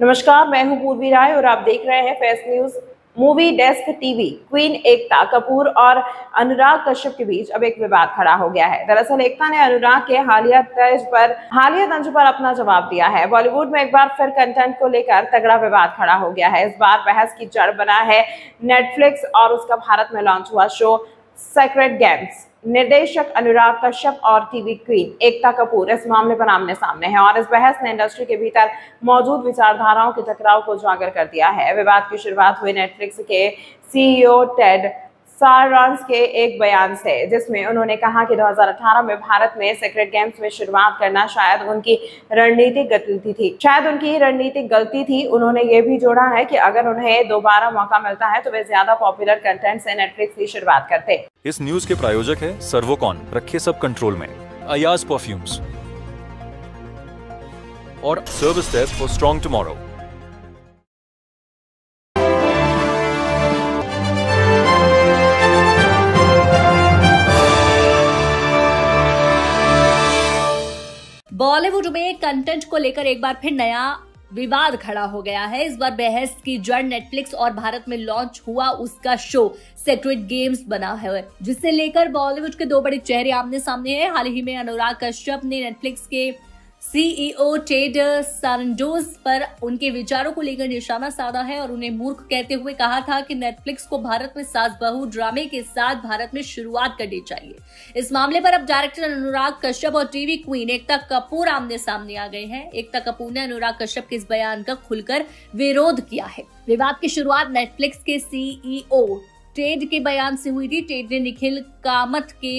नमस्कार, मैं हूं पूर्वी राय और आप देख रहे हैं face news movie desk TV. Queen Ekta Kapoor और अनुराग कश्यप के बीच अब एक विवाद खड़ा हो गया है। दरअसल एकता ने अनुराग के हालिया तंज पर अपना जवाब दिया है। बॉलीवुड में एक बार फिर कंटेंट को लेकर तगड़ा विवाद खड़ा हो गया है। इस बार बहस की जड़ बना है नेटफ्लिक्स और उसका भारत में लॉन्च हुआ शो सेक्रेड गेम्स। निर्देशक अनुराग कश्यप और टीवी क्वीन एकता कपूर इस मामले पर आमने सामने हैं और इस बहस ने इंडस्ट्री के भीतर मौजूद विचारधाराओं के टकराव को उजागर कर दिया है। विवाद की शुरुआत हुई नेटफ्लिक्स के सीईओ टेड सारांश के एक बयान से, जिसमें उन्होंने कहा कि 2018 में भारत में सेक्रेड गेम्स में शुरुआत करना शायद उनकी रणनीतिक गलती थी। उन्होंने ये भी जोड़ा है कि अगर उन्हें दोबारा मौका मिलता है तो वे ज्यादा पॉपुलर कंटेंट से नेटफ्लिक्स की शुरुआत करते। इस न्यूज के प्रायोजक है सर्वोकॉन, रखे सब कंट्रोल में, अयाज परफ्यूम्स और service desk for strong tomorrow. Bollywood में कंटेंट को लेकर एक बार फिर नया विवाद खड़ा हो गया है। इस बार बहस की जड़ नेटफ्लिक्स और भारत में लॉन्च हुआ उसका शो सेक्रेड गेम्स बना है, जिसे लेकर बॉलीवुड के दो बड़े चेहरे आमने सामने हैं। हाल ही में अनुराग कश्यप ने नेटफ्लिक्स के सीईओ टेड सारांश पर उनके विचारों को लेकर निशाना साधा है और उन्हें मूर्ख कहते हुए कहा था कि नेटफ्लिक्स को भारत में सास बहू ड्रामे के साथ भारत में शुरुआत करनी चाहिए। इस मामले पर अब डायरेक्टर अनुराग कश्यप और टीवी क्वीन एकता कपूर आमने सामने आ गए हैं। एकता कपूर ने अनुराग कश्यप के इस बयान का खुलकर विरोध किया है। विवाद की शुरुआत नेटफ्लिक्स के सीईओ टेड के बयान से हुई थी। टेड ने निखिल कामत के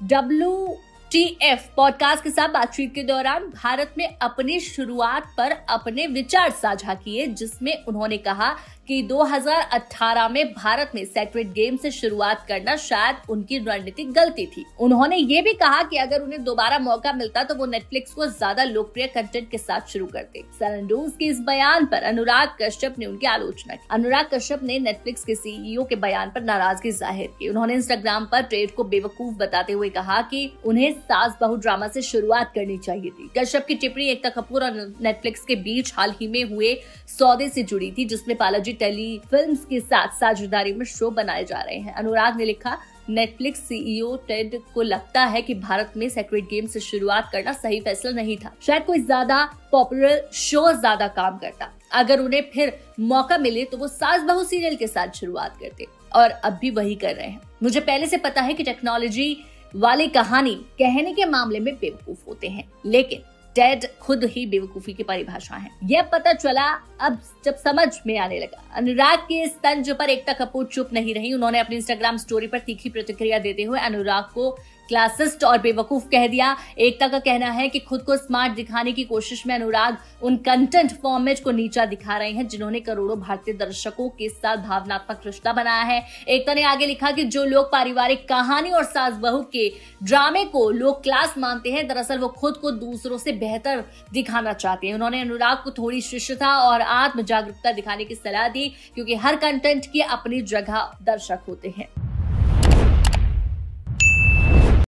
WTF पॉडकास्ट के साथ बातचीत के दौरान भारत में अपनी शुरुआत पर अपने विचार साझा किए, जिसमें उन्होंने कहा कि 2018 में भारत में सेक्रेड गेम से शुरुआत करना शायद उनकी रणनीतिक गलती थी। उन्होंने ये भी कहा कि अगर उन्हें दोबारा मौका मिलता तो वो नेटफ्लिक्स को ज्यादा लोकप्रिय कंटेंट के साथ शुरू करते। सारांश के इस बयान पर अनुराग कश्यप ने उनकी आलोचना की। अनुराग कश्यप ने नेटफ्लिक्स के सीईओ के बयान पर नाराजगी जाहिर की। उन्होंने इंस्टाग्राम पर टेड को बेवकूफ बताते हुए कहा कि उन्हें सास बहू ड्रामा से शुरुआत करनी चाहिए थी। कश्यप की टिप्पणी एकता कपूर और नेटफ्लिक्स के बीच हाल ही में हुए सौदे से जुड़ी थी, जिसमें बालाजी टेली फिल्म्स के साथ साझेदारी में शो बनाए जा रहे हैं। अनुराग ने लिखा, नेटफ्लिक्स सीईओ टेड को लगता है कि भारत में सेक्रेड गेम से शुरुआत करना सही फैसला नहीं था। शायद कोई ज्यादा पॉपुलर शो ज्यादा काम करता। अगर उन्हें फिर मौका मिले तो वो सास बहू सीरियल के साथ शुरुआत करते और अब भी वही कर रहे हैं। मुझे पहले से पता है कि टेक्नोलॉजी वाली कहानी कहने के मामले में बेवकूफ होते हैं, लेकिन टेड खुद ही बेवकूफी की परिभाषा है। यह पता चला अब जब समझ में आने लगा। अनुराग के इस तंज पर एकता कपूर चुप नहीं रही। उन्होंने अपनी इंस्टाग्राम स्टोरी पर तीखी प्रतिक्रिया देते हुए अनुराग को क्लासिस्ट और बेवकूफ कह दिया। एकता का कहना है कि खुद को स्मार्ट दिखाने की कोशिश में अनुराग उन कंटेंट फॉर्मेट को नीचा दिखा रहे हैं जिन्होंने करोड़ों भारतीय दर्शकों के साथ भावनात्मक रिश्ता बनाया है। एकता ने आगे लिखा कि जो लोग पारिवारिक कहानी और सास बहू के ड्रामे को लोग क्लास मानते हैं, दरअसल वो खुद को दूसरों से बेहतर दिखाना चाहते हैं। उन्होंने अनुराग को थोड़ी शिष्टता और आत्म जागरूकता दिखाने की सलाह दी, क्योंकि हर कंटेंट की अपनी जगह दर्शक होते हैं।